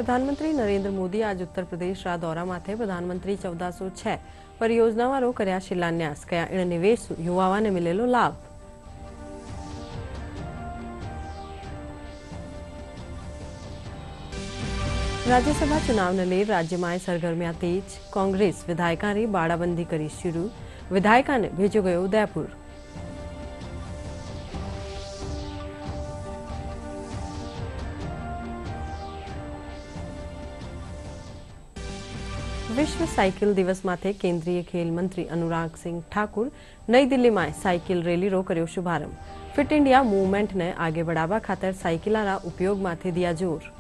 प्रधानमंत्री नरेंद्र मोदी आज उत्तर प्रदेश रा दौरा माथे प्रधानमंत्री 1406 परियोजनावारो कर्या शिलान्यास कया इन निवेश युवाओं ने मिलेलो लाभ। राज्यसभा चुनाव ने ले राज्य में सरगर्मियां तेज। कांग्रेस विधायका री बाड़ाबंदी करी शुरू। विधायका ने भेजो गयो उदयपुर। विश्व साइकिल दिवस माथे केंद्रीय खेल मंत्री अनुराग सिंह ठाकुर नई दिल्ली में साइकिल रैली रो कर्यो शुभारंभ। फिट इंडिया मूवमेंट ने आगे बढ़ावा खातर साइकिलारा उपयोग माथे दिया जोर।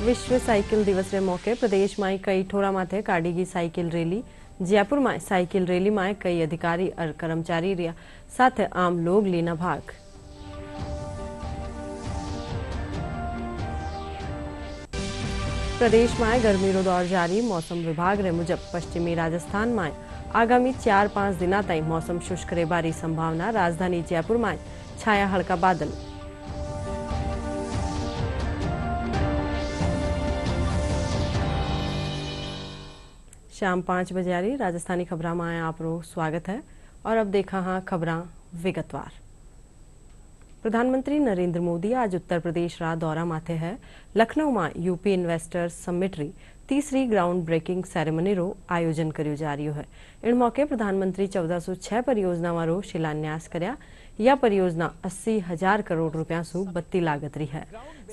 विश्व साइकिल दिवस रे मौके प्रदेश में कई ठोरा माथे काढ़ीगी साइकिल रैली। जयपुर में साइकिल रैली में कई अधिकारी और कर्मचारी रिया साथ आम लोग लेना भाग। प्रदेश में गर्मी रो दौर जारी। मौसम विभाग रे मुजब पश्चिमी राजस्थान में आगामी 4-5 दिन तक मौसम शुष्क रहेबारी संभावना। राजधानी जयपुर में छाया हल्का बादल। शाम 5 बजे आ रही राजस्थानी खबरां में आपरो स्वागत है और अब देखा हाँ खबरां विगतवार। प्रधानमंत्री नरेंद्र मोदी आज उत्तर प्रदेश रा दौरा माथे है। लखनऊ में यूपी इन्वेस्टर्स समिट री तीसरी ग्राउंड ब्रेकिंग सेरेमनी रो आयोजन कर्यो जा रही है। इन मौके प्रधानमंत्री 1406 परियोजना वारो शिलान्यास कर्या। यह परियोजना 80,000 करोड़ रुपया सु बत्ती लागत रही है।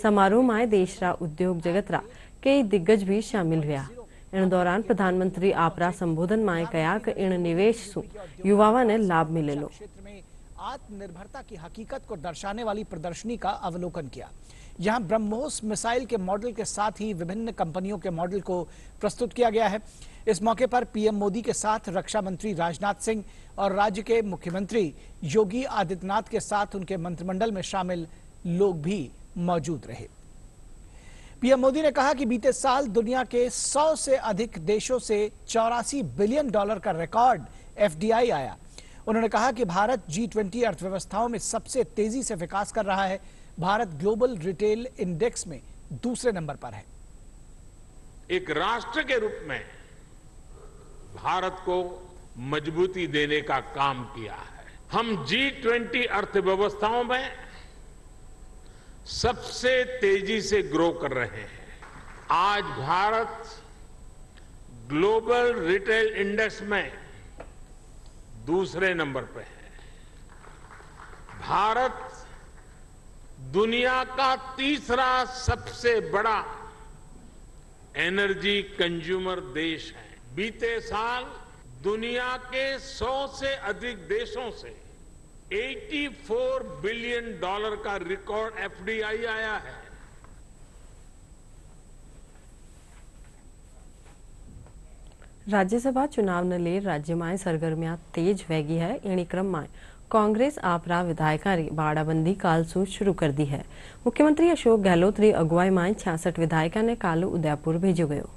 समारोह में देश रा उद्योग जगत रा कई दिग्गज भी शामिल हुआ। इन दौरान प्रधानमंत्री आपरा संबोधन में कहा कि इन निवेश सु युवाओं ने लाभ मिलेलो। आत्मनिर्भरता की हकीकत को दर्शाने वाली प्रदर्शनी का अवलोकन किया। यहां ब्रह्मोस मिसाइल के मॉडल के साथ ही विभिन्न कंपनियों के मॉडल को प्रस्तुत किया गया है। इस मौके पर पीएम मोदी के साथ रक्षा मंत्री राजनाथ सिंह और राज्य के मुख्यमंत्री योगी आदित्यनाथ के साथ उनके मंत्रिमंडल में शामिल लोग भी मौजूद रहे। पीएम मोदी ने कहा कि बीते साल दुनिया के 100 से अधिक देशों से $84 बिलियन का रिकॉर्ड एफडीआई आया। उन्होंने कहा कि भारत G20 अर्थव्यवस्थाओं में सबसे तेजी से विकास कर रहा है। भारत ग्लोबल रिटेल इंडेक्स में दूसरे नंबर पर है। एक राष्ट्र के रूप में भारत को मजबूती देने का काम किया है। हम G20 अर्थव्यवस्थाओं में सबसे तेजी से ग्रो कर रहे हैं। आज भारत ग्लोबल रिटेल इंडेक्स में दूसरे नंबर पे है। भारत दुनिया का तीसरा सबसे बड़ा एनर्जी कंज्यूमर देश है। बीते साल दुनिया के 100 से अधिक देशों से $84 बिलियन का रिकॉर्ड एफडीआई आया है। राज्यसभा चुनाव ने ले राज्य में सरगर्मियां तेज वेगी है। इन्हीं क्रम में कांग्रेस आपरा विधायका री बाड़ाबंदी काल सु शुरू कर दी है। मुख्यमंत्री अशोक गहलोत री अगुवाई में 66 विधायका ने काल उदयपुर भेजो गयो।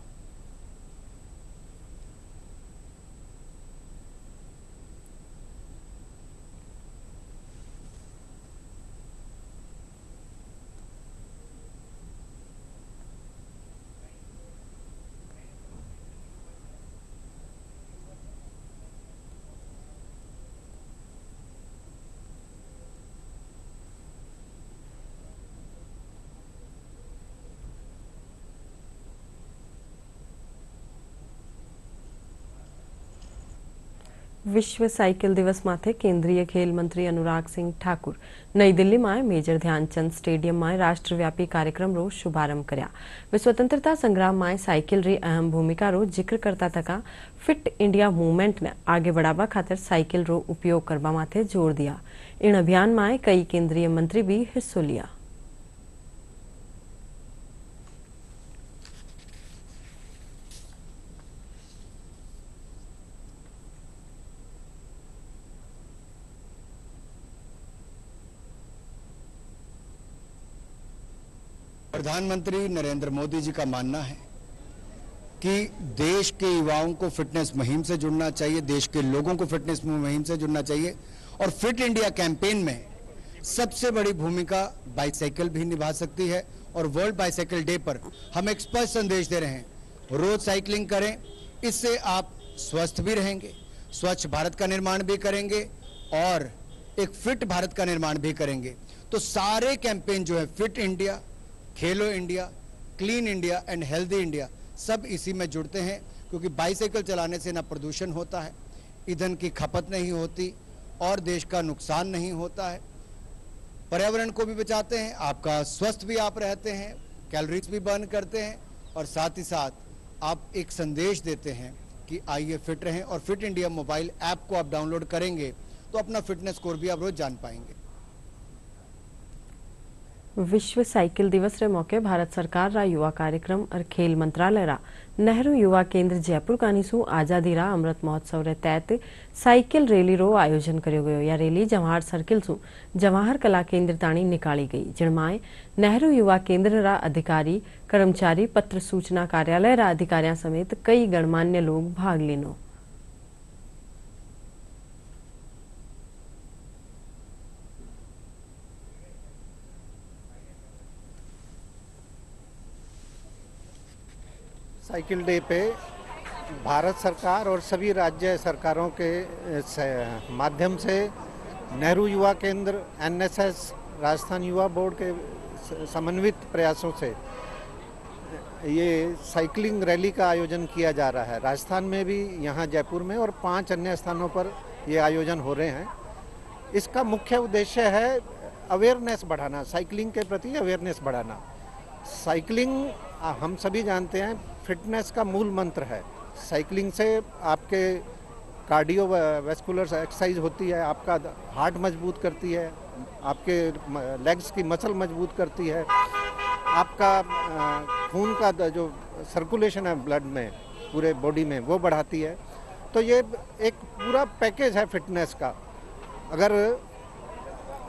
विश्व साइकिल दिवस माथे केंद्रीय खेल मंत्री अनुराग सिंह ठाकुर नई दिल्ली में मेजर ध्यानचंद स्टेडियम में राष्ट्रव्यापी कार्यक्रम रो शुभारंभ कर्या। वे स्वतंत्रता संग्राम में साइकिल री अहम भूमिका रो जिक्र करता थका फिट इंडिया मूवमेंट ने आगे बढ़ावा खातर साइकिल रो उपयोग करवा माथे जोर दिया। इन अभियान में कई केंद्रीय मंत्री भी हिस्सो लिया। प्रधानमंत्री नरेंद्र मोदी जी का मानना है कि देश के युवाओं को फिटनेस मुहिम से जुड़ना चाहिए, देश के लोगों को फिटनेस मुहिम से जुड़ना चाहिए और फिट इंडिया कैंपेन में सबसे बड़ी भूमिका बाइसाइकिल भी निभा सकती है और वर्ल्ड बाइसाइकिल डे पर हम एक स्पष्ट संदेश दे रहे हैं, रोज साइकिलिंग करें, इससे आप स्वस्थ भी रहेंगे, स्वच्छ भारत का निर्माण भी करेंगे और एक फिट भारत का निर्माण भी करेंगे। तो सारे कैंपेन जो है fit India, Khelo India, clean India and healthy India, सब इसी में जुड़ते हैं, क्योंकि बाइसाइकिल चलाने से ना प्रदूषण होता है, ईंधन की खपत नहीं होती और देश का नुकसान नहीं होता है, पर्यावरण को भी बचाते हैं, आपका स्वस्थ भी आप रहते हैं, कैलोरीज भी बर्न करते हैं और साथ ही साथ आप एक संदेश देते हैं कि आइए फिट रहें। और फिट इंडिया मोबाइल ऐप को आप डाउनलोड करेंगे तो अपना फिटनेस स्कोर भी आप रोज जान पाएंगे। विश्व साइकिल दिवस रे मौके भारत सरकार रा युवा कार्यक्रम और खेल मंत्रालय रा नेहरू युवा केंद्र जयपुर कानीसु आजादी रा अमृत महोत्सव रे तहत साइकिल रैली रो आयोजन कर्यो गयो। या रैली जवाहर सर्किल सु जवाहर कला केंद्र ताणी निकाली गई, जिणमाय नेहरू युवा केंद्र रा अधिकारी, कर्मचारी, पत्र सूचना कार्यालय रा अधिकारियों समेत कई गणमान्य लोग भाग लेनो। साइकिल डे पे भारत सरकार और सभी राज्य सरकारों के माध्यम से नेहरू युवा केंद्र, एनएसएस, राजस्थान युवा बोर्ड के समन्वित प्रयासों से ये साइकिलिंग रैली का आयोजन किया जा रहा है। राजस्थान में भी, यहाँ जयपुर में और 5 अन्य स्थानों पर ये आयोजन हो रहे हैं। इसका मुख्य उद्देश्य है अवेयरनेस बढ़ाना, साइकिलिंग के प्रति अवेयरनेस बढ़ाना। साइकिलिंग हम सभी जानते हैं फिटनेस का मूल मंत्र है। साइकिलिंग से आपके कार्डियो वेस्कुलर एक्सरसाइज होती है, आपका हार्ट मजबूत करती है, आपके लेग्स की मसल मजबूत करती है, आपका खून का जो सर्कुलेशन है ब्लड में पूरे बॉडी में वो बढ़ाती है। तो ये एक पूरा पैकेज है फिटनेस का। अगर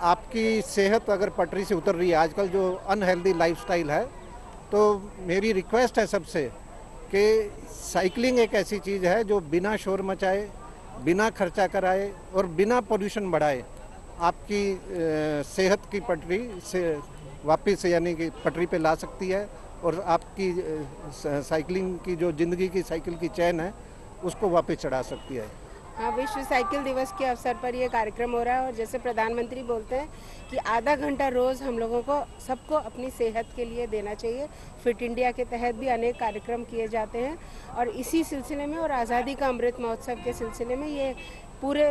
आपकी सेहत अगर पटरी से उतर रही है, आजकल जो अनहेल्दी लाइफस्टाइल है, तो मेरी रिक्वेस्ट है सबसे कि साइकिलिंग एक ऐसी चीज़ है जो बिना शोर मचाए, बिना खर्चा कराए और बिना पोल्यूशन बढ़ाए आपकी सेहत की पटरी से वापस यानी कि पटरी पे ला सकती है और आपकी साइकिलिंग की जो ज़िंदगी की साइकिल की चैन है उसको वापस चढ़ा सकती है। हाँ, विश्व साइकिल दिवस के अवसर पर ये कार्यक्रम हो रहा है और जैसे प्रधानमंत्री बोलते हैं कि आधा घंटा रोज़ हम लोगों को सबको अपनी सेहत के लिए देना चाहिए। फिट इंडिया के तहत भी अनेक कार्यक्रम किए जाते हैं और इसी सिलसिले में और आज़ादी का अमृत महोत्सव के सिलसिले में ये पूरे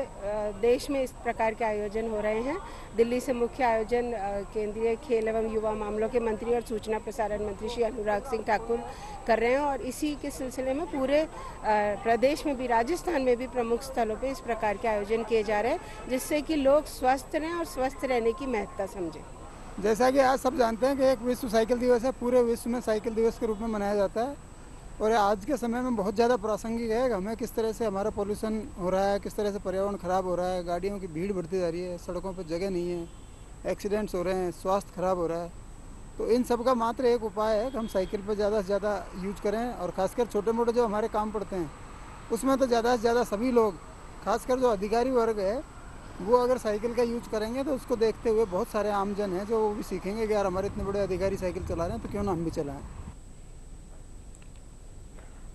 देश में इस प्रकार के आयोजन हो रहे हैं। दिल्ली से मुख्य आयोजन केंद्रीय खेल एवं युवा मामलों के मंत्री और सूचना प्रसारण मंत्री श्री अनुराग सिंह ठाकुर कर रहे हैं और इसी के सिलसिले में पूरे प्रदेश में भी, राजस्थान में भी प्रमुख स्थलों पे इस प्रकार के आयोजन किए जा रहे हैं, जिससे कि लोग स्वस्थ रहें और स्वस्थ रहने की महत्ता समझें। जैसा कि आज सब जानते हैं कि एक विश्व साइकिल दिवस है, पूरे विश्व में साइकिल दिवस के रूप में मनाया जाता है और आज के समय में बहुत ज़्यादा प्रासंगिक है। हमें किस तरह से हमारा पोल्यूशन हो रहा है, किस तरह से पर्यावरण खराब हो रहा है, गाड़ियों की भीड़ बढ़ती जा रही है, सड़कों पर जगह नहीं है, एक्सीडेंट्स हो रहे हैं, स्वास्थ्य खराब हो रहा है। तो इन सब का मात्र एक उपाय है कि हम साइकिल पर ज़्यादा से ज़्यादा यूज करें और ख़ासकर छोटे मोटे जो हमारे काम पड़ते हैं उसमें तो ज़्यादा से ज़्यादा सभी लोग, खासकर जो अधिकारी वर्ग है, वो अगर साइकिल का यूज करेंगे तो उसको देखते हुए बहुत सारे आमजन हैं जो वो भी सीखेंगे कि यार हमारे इतने बड़े अधिकारी साइकिल चला रहे हैं तो क्यों ना हम भी चलाएं।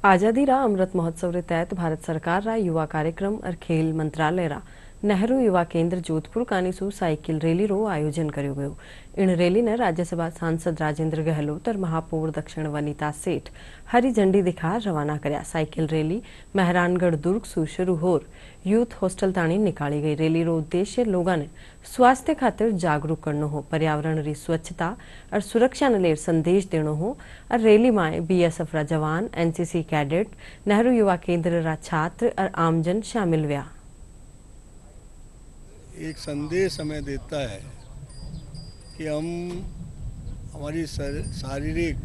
आजादी रा अमृत महोत्सव रे तहत भारत सरकार रा युवा कार्यक्रम और खेल मंत्रालय रा नेहरू युवा केंद्र जोधपुर कानीसु साइकिल रैली रो आयोजन कर्यो गयो। इन रैली ने राज्यसभा सांसद राजेंद्र गहलोत और महापौर दक्षिण वनिता सेठ हरी झंडी दिखा रवाना कर्या। साइकिल रैली मेहरानगढ़ दुर्ग सु शुरू होर यूथ हॉस्टल ताणी निकाली गई। रैली रो उद्देश्य लोगों ने स्वास्थ्य खातिर जागरूक करनो हो, पर्यावरण री स्वच्छता और सुरक्षा ने लेर संदेश देनो हो और रैली में बीएसएफ रा जवान, एनसीसी कैडेट, नेहरू युवा केंद्र रा छात्र और आमजन शामिल हुआ। एक संदेश हमें देता है कि हम हमारी शारीरिक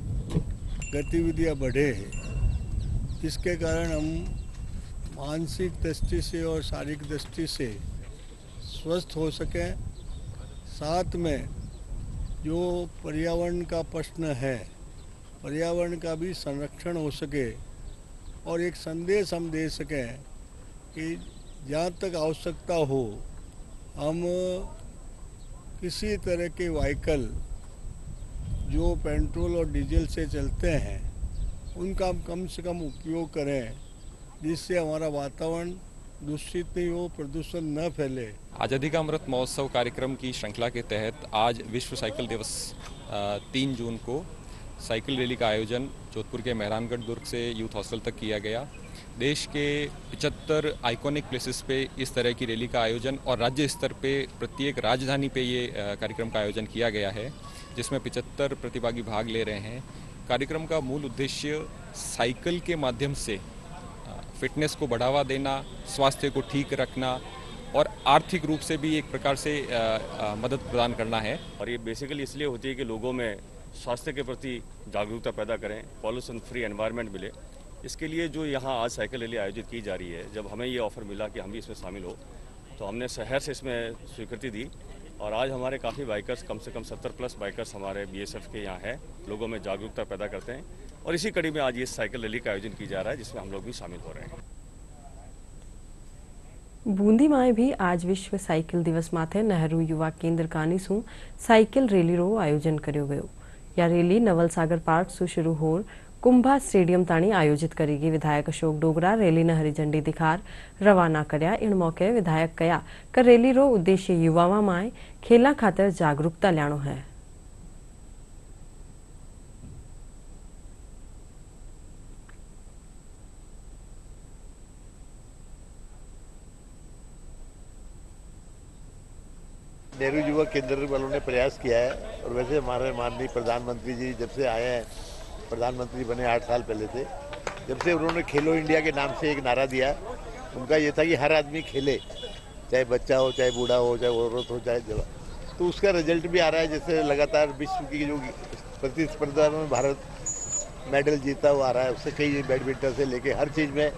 गतिविधियां बढ़े हैं, जिसके कारण हम मानसिक दृष्टि से और शारीरिक दृष्टि से स्वस्थ हो सकें। साथ में जो पर्यावरण का प्रश्न है, पर्यावरण का भी संरक्षण हो सके और एक संदेश हम दे सकें कि जहाँ तक आवश्यकता हो हम किसी तरह के व्हीकल जो पेट्रोल और डीजल से चलते हैं उनका हम कम से कम उपयोग करें, जिससे हमारा वातावरण दूषित नहीं हो, प्रदूषण न फैले। आज़ादी का अमृत महोत्सव कार्यक्रम की श्रृंखला के तहत आज विश्व साइकिल दिवस 3 जून को साइकिल रैली का आयोजन जोधपुर के मेहरानगढ़ दुर्ग से यूथ हॉस्टल तक किया गया। देश के 75 आइकॉनिक प्लेसेस पे इस तरह की रैली का आयोजन और राज्य स्तर पे प्रत्येक राजधानी पे ये कार्यक्रम का आयोजन किया गया है, जिसमें 75 प्रतिभागी भाग ले रहे हैं। कार्यक्रम का मूल उद्देश्य साइकिल के माध्यम से फिटनेस को बढ़ावा देना, स्वास्थ्य को ठीक रखना और आर्थिक रूप से भी एक प्रकार से मदद प्रदान करना है। और ये बेसिकली इसलिए होती है कि लोगों में स्वास्थ्य के प्रति जागरूकता पैदा करें, पॉल्यूशन फ्री एनवायरनमेंट मिले। इसके लिए जो यहाँ आज साइकिल रैली आयोजित की जा रही है, जब हमें ये ऑफ़र मिला कि हम भी इसमें शामिल हो, तो हमने शहर से इसमें स्वीकृति दी और आज हमारे काफ़ी बाइकर्स, कम से कम 70+ बाइकर्स हमारे BSF के यहाँ हैं, लोगों में जागरूकता पैदा करते हैं और इसी कड़ी में आज ये साइकिल रैली का आयोजन की जा रहा है, जिसमें हम लोग भी शामिल हो रहे हैं। बूंदी में भी आज विश्व साइकिल दिवस माथे नेहरू युवा केंद्र कानी सु साइकिल रैली रो आयोजन कर्यो गयो। या रैली नवल सागर पार्क सु शुरू होर कुंभा स्टेडियम ताणी आयोजित करेगी। विधायक अशोक डोगरा रैली ने हरी झंडी दिखार रवाना कर्या। इन मौके विधायक कया कि रैली रो उद्देश्य युवाओं में खेला खातर जागरूकता लाणो है। नेहरू युवा केंद्र वालों ने प्रयास किया है और वैसे हमारे माननीय प्रधानमंत्री जी जब से आए हैं, प्रधानमंत्री बने 8 साल पहले से, जब से उन्होंने खेलो इंडिया के नाम से एक नारा दिया। उनका ये था कि हर आदमी खेले, चाहे बच्चा हो, चाहे बूढ़ा हो, चाहे औरत हो, चाहे जवान। तो उसका रिजल्ट भी आ रहा है। जैसे लगातार विश्व की जो प्रतिस्पर्धा में भारत मेडल जीता हुआ आ रहा है, उससे कई बैडमिंटन से लेके हर चीज़ में।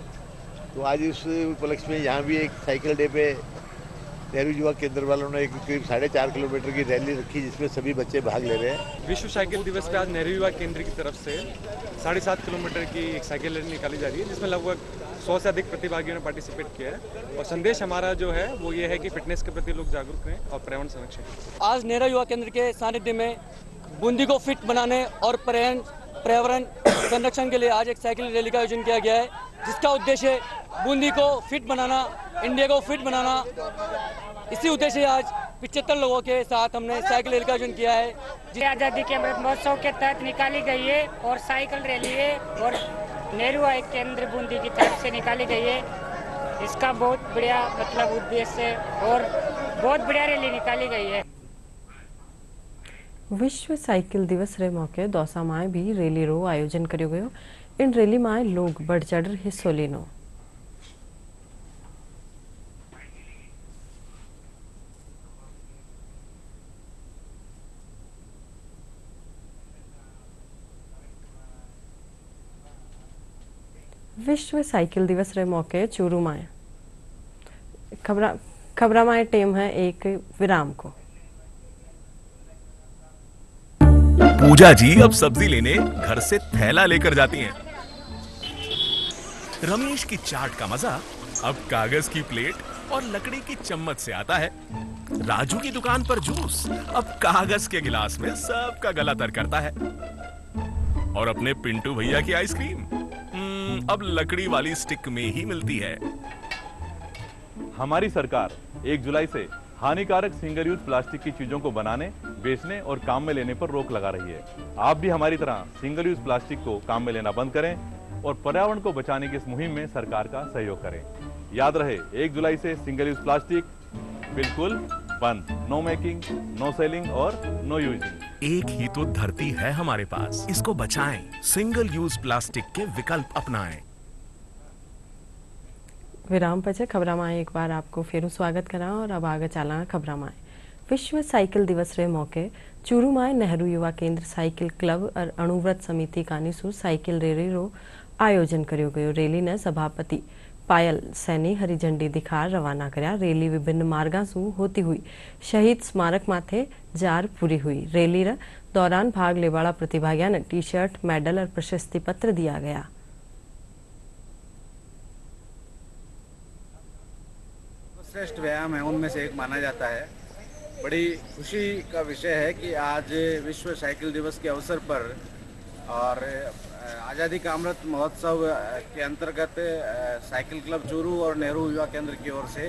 तो आज उस उपलक्ष्य में यहाँ भी एक साइकिल डे पे नेहरू युवा केंद्र वालों ने करीब 4.5 किलोमीटर की रैली रखी, जिसमें सभी बच्चे भाग ले रहे हैं। विश्व साइकिल दिवस पे आज नेहरू युवा केंद्र की तरफ से 7.5 किलोमीटर की एक साइकिल रैली निकाली जा रही है, जिसमें लगभग 100 से अधिक प्रतिभागियों ने पार्टिसिपेट किया है। और संदेश हमारा जो है वो ये है कि फिटनेस के प्रति लोग जागरूक रहें और पर्यावरण संरक्षण। आज नेहरू युवा केंद्र के सानिध्य में बूंदी को फिट बनाने और पर्यावरण संरक्षण के लिए आज एक साइकिल रैली का आयोजन किया गया है, जिसका उद्देश्य बूंदी को फिट बनाना, इंडिया को फिट बनाना। इसी उद्देश्य से आज 75 लोगों के साथ हमने साइकिल रैली का आयोजन किया है। आज़ादी के अमृत महोत्सव के तहत निकाली गई है और साइकिल रैली है और नेहरू युवा केंद्र बूंदी की तरफ से निकाली गई है। इसका बहुत बढ़िया उद्देश्य और बहुत बढ़िया रैली निकाली गई है। विश्व साइकिल दिवस रे मौके दौसा में भी रैली रो आयोजन कर्यो गयो। इन रैली में लोग बढ़ चढ़ हिस्सो लेनो। विश्व साइकिल दिवस रे मौके चूरू में खबरा में टेम है एक विराम को। पूजा जी अब सब्जी लेने घर से थैला लेकर जाती हैं। रमेश की चाट का मजा अब कागज की प्लेट और लकड़ी की चम्मच से आता है। राजू की दुकान पर जूस अब कागज के गिलास में सबका गला तर करता है। और अपने पिंटू भैया की आइसक्रीम अब लकड़ी वाली स्टिक में ही मिलती है। हमारी सरकार 1 जुलाई से हानिकारक सिंगल यूज प्लास्टिक की चीजों को बनाने, बेचने और काम में लेने पर रोक लगा रही है। आप भी हमारी तरह सिंगल यूज प्लास्टिक को काम में लेना बंद करें और पर्यावरण को बचाने की इस मुहिम में सरकार का सहयोग करें। याद रहे, 1 जुलाई से सिंगल यूज प्लास्टिक बिल्कुल बंद। नो मेकिंग, नो सेलिंग और नो यूजिंग। एक ही तो धरती है हमारे पास, इसको बचाएं। सिंगल यूज प्लास्टिक के विकल्प अपनाएं। विराम पचे खबरा में एक बार आपको फिर स्वागत करा और अब आगे चला खबरा में। विश्व साइकिल दिवस रे मौके चूरू में नेहरू युवा केंद्र साइकिल क्लब और अणुव्रत समिति कानीसू साइकिल रैली रो आयोजन कर्यो गयो। रैली ने सभापति पायल सैनी हरी झंडी दिखार रवाना कर्या। रैली विभिन्न मार्गा सु होती हुई शहीद स्मारक माथे जार पूरी हुई। रैली दौरान भाग लेवाला प्रतिभागियों ने टी-शर्ट, मेडल और प्रशस्ति पत्र दिया गया। श्रेष्ठ व्यायाम है उनमें से एक माना जाता है। बड़ी खुशी का विषय है कि आज विश्व साइकिल दिवस के अवसर पर और आज़ादी का अमृत महोत्सव के अंतर्गत साइकिल क्लब चूरू और नेहरू युवा केंद्र की ओर से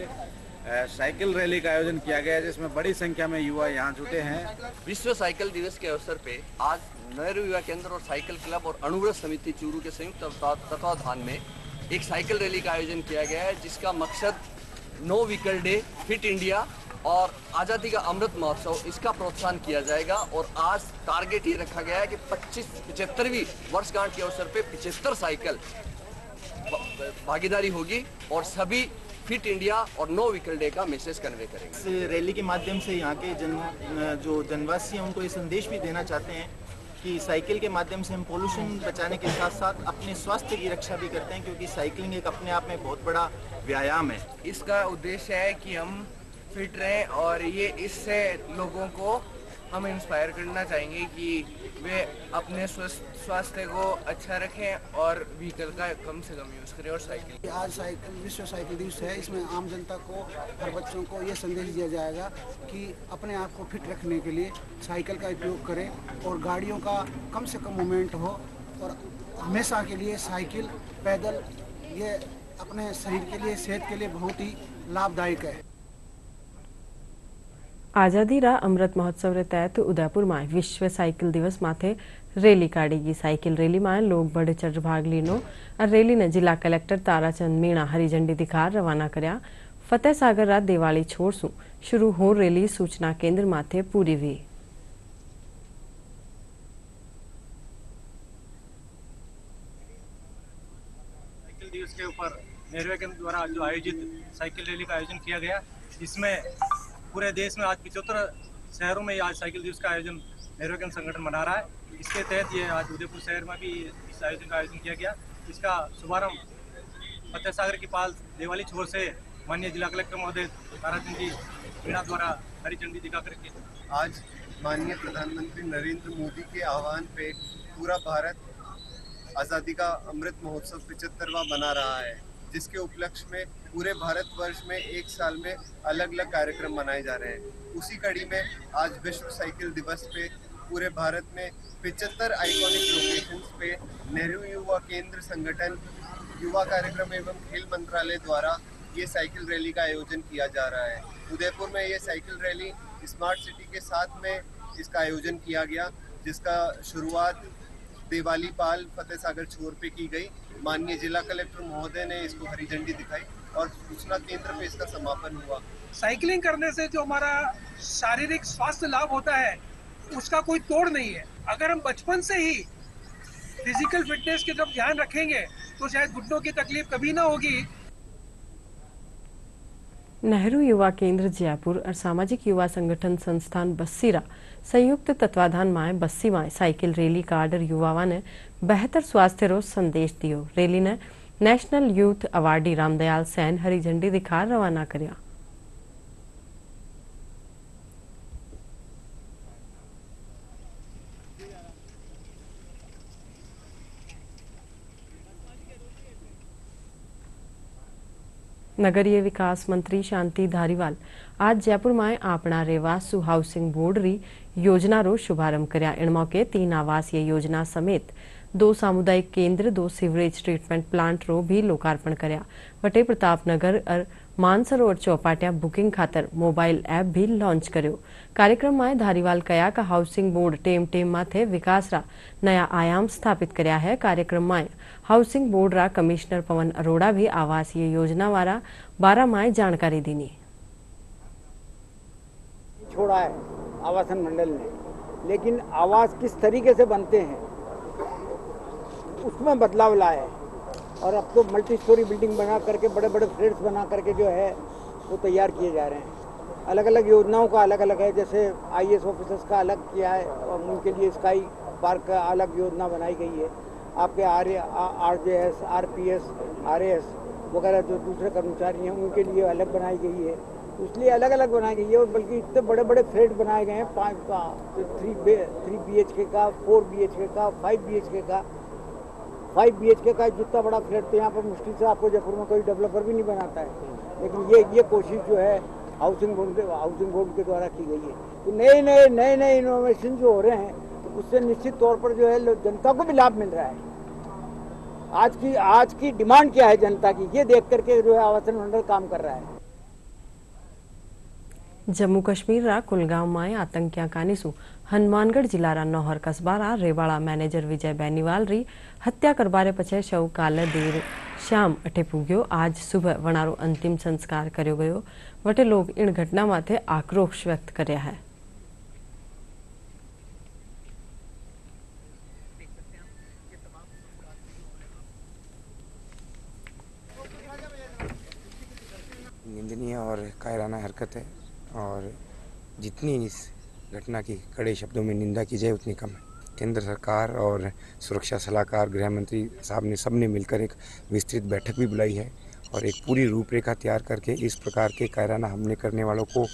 साइकिल रैली का आयोजन किया गया है, जिसमें बड़ी संख्या में युवा यहाँ जुटे हैं। विश्व साइकिल दिवस के अवसर पे आज नेहरू युवा केंद्र और साइकिल क्लब और अणुव्रत समिति चूरू के संयुक्त तत्वाधान में एक साइकिल रैली का आयोजन किया गया है, जिसका मकसद no vehicle day, fit India और आज़ादी का अमृत महोत्सव, इसका प्रोत्साहन किया जाएगा। और आज टारगेट ये रखा गया है कि 75वीं वर्षगांठ के अवसर पे 75 साइकिल भागीदारी होगी और सभी फिट इंडिया और नो व्हीकल डे का मैसेज कन्वे करेंगे। इस रैली के माध्यम से यहाँ के जो जनवासी हैं उनको ये संदेश भी देना चाहते हैं कि साइकिल के माध्यम से हम पोल्यूशन बचाने के साथ साथ अपने स्वास्थ्य की रक्षा भी करते हैं, क्योंकि साइकिलिंग एक अपने आप में बहुत बड़ा व्यायाम है। इसका उद्देश्य है कि हम फिट रहें और ये इससे लोगों को हम इंस्पायर करना चाहेंगे कि वे अपने स्वास्थ्य को अच्छा रखें और व्हीकल का कम से कम यूज़ करें और साइकिल। आज साइकिल विश्व साइकिल दिवस है। इसमें आम जनता को, हर बच्चों को ये संदेश दिया जाएगा कि अपने आप को फिट रखने के लिए साइकिल का उपयोग करें और गाड़ियों का कम से कम मूवमेंट हो और हमेशा के लिए साइकिल, पैदल ये अपने शरीर के लिए, सेहत के लिए बहुत ही लाभदायक है। आज़ादी रा अमृत महोत्सव रे तहत उदयपुर में विश्व साइकिल दिवस माथे रैली काढ़ी। साइकिल रैली में लोग बढ़ चढ़ भाग लीनो और रैली ने जिला कलेक्टर ताराचंद मीणा हरी झंडी दिखा रवाना कर्या। फतेह सागर रा दिवाली छोर सु शुरू हो रैली सूचना केंद्र माथे पूरी हुई। साइकिल दिवस के ऊपर नेहरू केंद्र द्वारा जो आयोजित साइकिल रैली का आयोजन किया गया, जिसमें पूरे देश में आज 75 शहरों में आज साइकिल दिवस का आयोजन नेहरू केंद्र संगठन मना रहा है। इसके तहत ये आज उदयपुर शहर में भी इस आयोजन का आयोजन किया गया। इसका शुभारंभ फतेह सागर की पाल दिवाली छोर से माननीय जिला कलेक्टर महोदय ताराचंद जी मीणा द्वारा हरी झंडी दिखाकर के आज माननीय प्रधानमंत्री नरेंद्र मोदी के आह्वान पे पूरा भारत आज़ादी का अमृत महोत्सव 75वां मना रहा है, जिसके उपलक्ष्य में पूरे भारतवर्ष में एक साल में अलग अलग कार्यक्रम मनाए जा रहे हैं। उसी कड़ी में आज विश्व साइकिल दिवस पे पूरे भारत में 75 आइकॉनिक लोकेशंस पे नेहरू युवा केंद्र संगठन, युवा कार्यक्रम एवं खेल मंत्रालय द्वारा ये साइकिल रैली का आयोजन किया जा रहा है। उदयपुर में ये साइकिल रैली स्मार्ट सिटी के साथ में इसका आयोजन किया गया, जिसका शुरुआत दिवाली पाल फतेह सागर छोर पे की गई। माननीय जिला कलेक्टर महोदय ने इसको हरी झंडी दिखाई और सूचना केंद्र पे इसका समापन हुआ। साइकिलिंग करने से जो हमारा शारीरिक स्वास्थ्य लाभ होता है उसका कोई तोड़ नहीं है। अगर हम बचपन से ही फिजिकल फिटनेस की तरफ ध्यान रखेंगे तो शायद घुटनों की तकलीफ कभी ना होगी। नेहरू युवा केंद्र जयपुर और सामाजिक युवा संगठन संस्थान बस्सीरा संयुक्त तत्वाधान में बस्सी में साइकिल रैली काढ़ युवाओं ने बेहतर स्वास्थ्य रो संदेश दियो। रैली ने national youth awardee Ramdayal Sain हरी झंडी दिखा रवाना कर्या। नगरीय विकास मंत्री शांति धारीवाल आज जयपुर में आपना रेवासु हाउसिंग बोर्ड री योजना रो शुभारंभ कर्या। इन मौके 3 आवासीय योजना समेत 2 सामुदायिक केंद्र, 2 सीवरेज ट्रीटमेंट प्लांट रो भी लोकार्पण कर्या। वटे प्रतापनगर और मानसरोवर चौपाटिया बुकिंग खातर मोबाइल ऐप भी लॉन्च कर्यो। कार्यक्रम में धारीवाल कया का हाउसिंग बोर्ड टेम टेम माथे विकास रा नया आयाम स्थापित कर्या है। कार्यक्रम में हाउसिंग बोर्ड रा कमिश्नर पवन अरोड़ा भी आवासीय योजना वाला 12 माह जानकारी दीनी। छोड़ा है आवासन मंडल ने, लेकिन आवास किस तरीके से बनते हैं उसमें बदलाव लाया है और अब तो मल्टी स्टोरी बिल्डिंग बना करके, बड़े बड़े फ्लैट्स बना करके जो है वो तैयार किए जा रहे हैं। अलग अलग योजनाओं का अलग अलग है, जैसे आईएएस ऑफिसर्स का अलग किया है और उनके लिए स्काई पार्क का अलग योजना बनाई गई है। आपके आरजेएस, आरपीएस, आरएएस वगैरह जो दूसरे कर्मचारी हैं उनके लिए अलग बनाई गई है, इसलिए अलग अलग बनाई गई है। और बल्कि इतने बड़े बड़े फ्लैट बनाए गए हैं, 5 का, 3 BHK का, 4 BHK का, 5 BHK का। 5 BHK का जितना बड़ा फ्लैट तो यहाँ पर मुश्किल से आपको जयपुर में कोई डेवलपर भी नहीं बनाता है। लेकिन ये कोशिश जो है हाउसिंग बोर्ड के द्वारा की गई है। तो नए इनोवेशन जो हो रहे हैं उससे निश्चित तौर पर जो है जनता को भी लाभ मिल रहा है। आज की डिमांड क्या है जनता की, ये देख करके जो है आवासन मंडल काम कर रहा है। जम्मू काश्मीर कुलगाम में आतंकियांकानी हनुमानगढ़ जिला नौहर कस्बा रेवाड़ा मैनेजर विजय बेनीवाल री हत्या करवारे पछे शव काले देर शाम अठे पूग्यो। आज सुबह वणारो अंतिम संस्कार कर्यो गयो। वटे लोग इन घटना माथे आक्रोश व्यक्त कर्या है। निंदनीय और कायराना हरकत है और जितनी इस घटना की कड़े शब्दों में निंदा की जाए उतनी कम है। केंद्र सरकार और सुरक्षा सलाहकार गृह मंत्री साहब ने सबने मिलकर एक विस्तृत बैठक भी बुलाई है और एक पूरी रूपरेखा तैयार करके इस प्रकार के कायराना हमले करने वालों को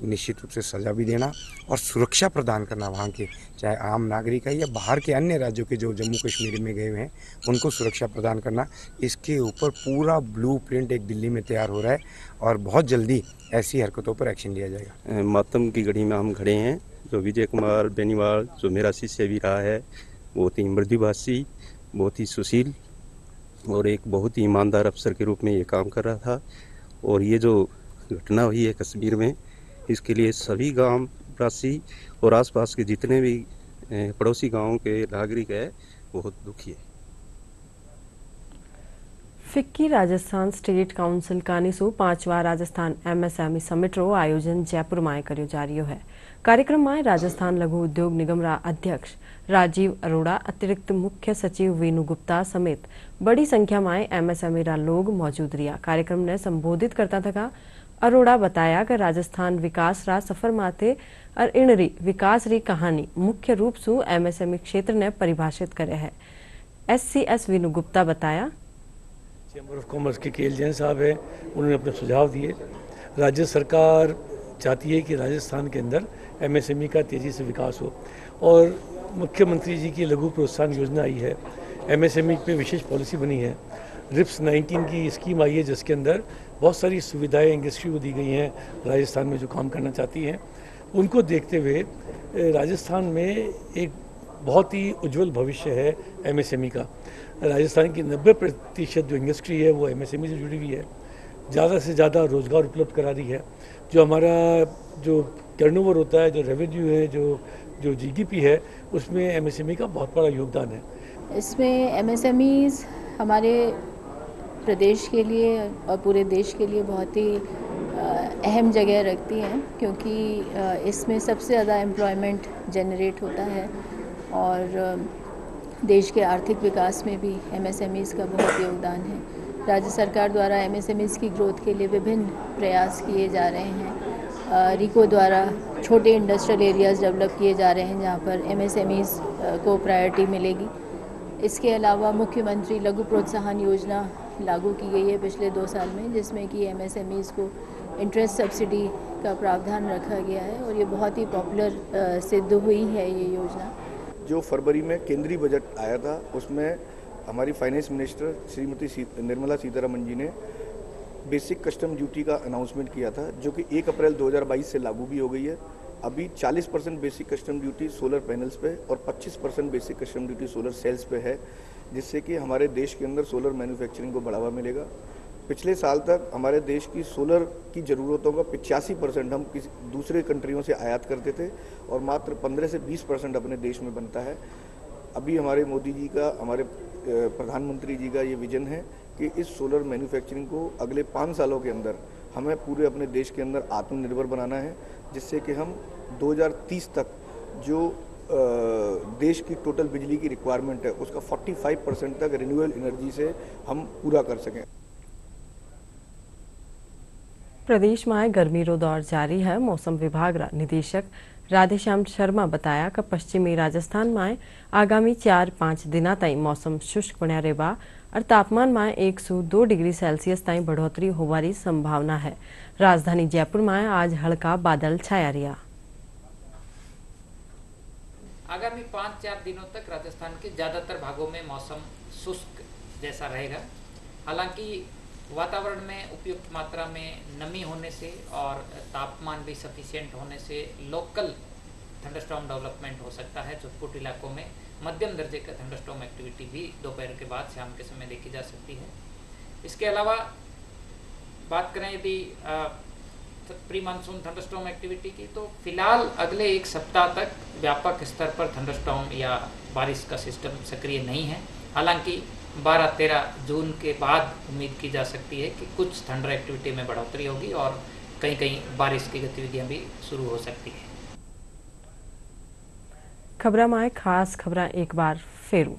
निश्चित रूप से सजा भी देना और सुरक्षा प्रदान करना, वहाँ के चाहे आम नागरिक है या बाहर के अन्य राज्यों के जो जम्मू कश्मीर में गए हुए हैं उनको सुरक्षा प्रदान करना, इसके ऊपर पूरा ब्लूप्रिंट एक दिल्ली में तैयार हो रहा है और बहुत जल्दी ऐसी हरकतों पर एक्शन लिया जाएगा। मातम की घड़ी में हम खड़े हैं। जो विजय कुमार बेनीवाल जो मेरा शिष्य भी रहा है, बहुत ही मृदुभाषी, बहुत ही सुशील और एक बहुत ही ईमानदार अफसर के रूप में ये काम कर रहा था। और ये जो घटना हुई है कश्मीर में, इसके लिए सभी गांव वासी और आसपास के जितने भी पड़ोसी गांवों के नागरिक है बहुत दुखी है। फिक्की राजस्थान स्टेट काउंसिल कानीसु 5वां राजस्थान MSME समिट रो आयोजन जयपुर में कर्यो जा रह्यो है। कार्यक्रम में राजस्थान लघु उद्योग निगम रा अध्यक्ष राजीव अरोड़ा, अतिरिक्त मुख्य सचिव वीनू गुप्ता समेत बड़ी संख्या में MSME रा लोग मौजूद रहा। कार्यक्रम ने संबोधित करता था अरोड़ा बताया कि राजस्थान विकास रा सफर माथे और इनरी विकास री कहानी मुख्य रूप से MSME क्षेत्र ने परिभाषित करे है। SCS वीनू गुप्ता बताया, चैम्बर ऑफ कॉमर्स के KL जैन साहब है, उन्होंने अपने सुझाव दिए। राज्य सरकार चाहती है कि राजस्थान के अंदर MSME का तेज़ी से विकास हो और मुख्यमंत्री जी की लघु प्रोत्साहन योजना आई है। MSME पे विशेष पॉलिसी बनी है। RIPS 19 की स्कीम आई है जिसके अंदर बहुत सारी सुविधाएं इंडस्ट्री को दी गई हैं राजस्थान में जो काम करना चाहती हैं। उनको देखते हुए राजस्थान में एक बहुत ही उज्जवल भविष्य है MSME का। राजस्थान की 90% जो इंडस्ट्री है वो MSME से जुड़ी हुई है। ज़्यादा से ज़्यादा रोज़गार उपलब्ध करा रही है। जो हमारा जो टर्नओवर होता है, जो रेवेन्यू है, जो GDP है, उसमें MSME का बहुत बड़ा योगदान है। इसमें MSMEs हमारे प्रदेश के लिए और पूरे देश के लिए बहुत ही अहम जगह रखती हैं क्योंकि इसमें सबसे ज़्यादा एम्प्लॉयमेंट जनरेट होता है और देश के आर्थिक विकास में भी MSMEs का बहुत योगदान है। राज्य सरकार द्वारा MSMEs की ग्रोथ के लिए विभिन्न प्रयास किए जा रहे हैं। रिको द्वारा छोटे इंडस्ट्रियल एरियाज़ डेवलप किए जा रहे हैं जहां पर MSMEs को प्रायोरिटी मिलेगी। इसके अलावा मुख्यमंत्री लघु प्रोत्साहन योजना लागू की गई है पिछले 2 साल में, जिसमें कि MSMEs को इंटरेस्ट सब्सिडी का प्रावधान रखा गया है और ये बहुत ही पॉपुलर सिद्ध हुई है ये योजना। जो फरवरी में केंद्रीय बजट आया था उसमें हमारी फाइनेंस मिनिस्टर श्रीमती निर्मला सीतारमण जी ने बेसिक कस्टम ड्यूटी का अनाउंसमेंट किया था, जो कि 1 अप्रैल 2022 से लागू भी हो गई है। अभी 40% basic custom duty solar panels पे और 25% basic custom duty solar cells पे है, जिससे कि हमारे देश के अंदर सोलर मैन्युफैक्चरिंग को बढ़ावा मिलेगा। पिछले साल तक हमारे देश की सोलर की ज़रूरतों का 85% हम किसी दूसरे कंट्रियों से आयात करते थे और मात्र 15 से 20% अपने देश में बनता है। अभी हमारे मोदी जी का, हमारे प्रधानमंत्री जी का ये विजन है कि इस सोलर मैन्युफैक्चरिंग को अगले 5 सालों के अंदर हमें पूरे अपने देश के अंदर आत्मनिर्भर बनाना है, जिससे कि हम 2030 तक जो देश की टोटल बिजली की रिक्वायरमेंट है उसका 45% तक रिन्यूएबल एनर्जी से हम पूरा कर सकें। प्रदेश में गर्मी रो दौर जारी है। मौसम विभाग निदेशक राधेश्याम शर्मा बताया कि पश्चिमी राजस्थान में आगामी 4-5 दिना ताई मौसम शुष्क बना रहेगा और तापमान में 1 से 2 डिग्री सेल्सियस ताई बढ़ोतरी होवारी संभावना है। राजधानी जयपुर में आज हल्का बादल छाया रहा। आगामी 5-4 दिनों तक राजस्थान के ज्यादातर भागों में मौसम शुष्क जैसा रहेगा। हालांकि वातावरण में उपयुक्त मात्रा में नमी होने से और तापमान भी सफिशिएंट होने से लोकल थंडरस्टॉर्म डेवलपमेंट हो सकता है। कुछ इलाकों में मध्यम दर्जे का थंडरस्टॉर्म एक्टिविटी भी दोपहर के बाद शाम के समय देखी जा सकती है। इसके अलावा बात करें यदि प्री मानसून थंडरस्टॉर्म एक्टिविटी की, तो फिलहाल अगले एक सप्ताह तक व्यापक स्तर पर थंडरस्टॉर्म या बारिश का सिस्टम सक्रिय नहीं है। हालांकि 12-13 जून के बाद उम्मीद की जा सकती है कि कुछ थंडर एक्टिविटी में बढ़ोतरी होगी और कहीं कहीं बारिश की गतिविधियां भी शुरू हो सकती है। खबरां में खास खबरां एक बार फेरू।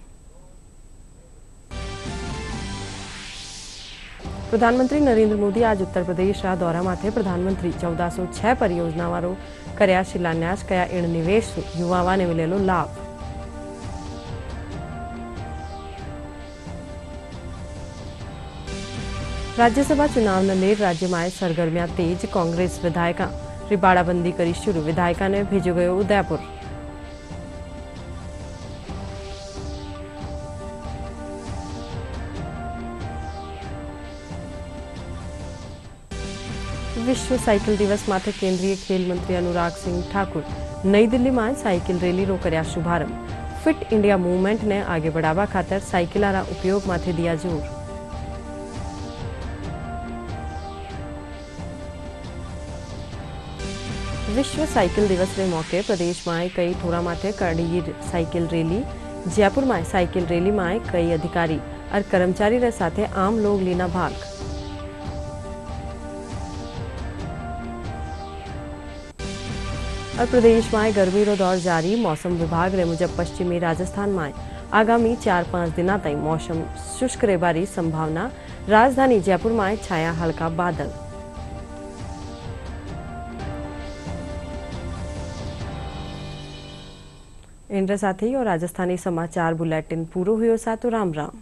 प्रधानमंत्री नरेंद्र मोदी आज उत्तर प्रदेश रा दौरा माथे प्रधानमंत्री 1406 परियोजनावारो कर्या शिलान्यास कया इन निवेश युवाओं ने मिलेलो लाभ। राज्यसभा चुनाव न ले राज्य में सरगर्मियां तेज, कांग्रेस विधायिका रिबाड़ाबंदी करी शुरू, विधायिका ने भेजो गयो उदयपुर। विश्व साइकिल दिवस माथे केंद्रीय खेल मंत्री अनुराग सिंह ठाकुर नई दिल्ली में साइकिल रैली रो कर्या शुभारंभ। फिट इंडिया मूवमेंट ने आगे बढ़ावा खातर साइकिलारा उपयोग माथे दिया जोर। विश्व साइकिल दिवस के मौके प्रदेश में कई ठोरा माथे कड़ी साइकिल रैली। जयपुर में साइकिल रैली में कई अधिकारी और कर्मचारी रे साथे आम लोग लेना भाग। और प्रदेश में गर्मी रो दौर जारी, मौसम विभाग रे मुजब पश्चिमी राजस्थान में आगामी 4-5 दिन तक मौसम शुष्क रहेबारी संभावना। राजधानी जयपुर में छाया हल्का बादल। इनके साथ ही और राजस्थानी समाचार बुलेटिन पूरो हुयो सा तो राम राम।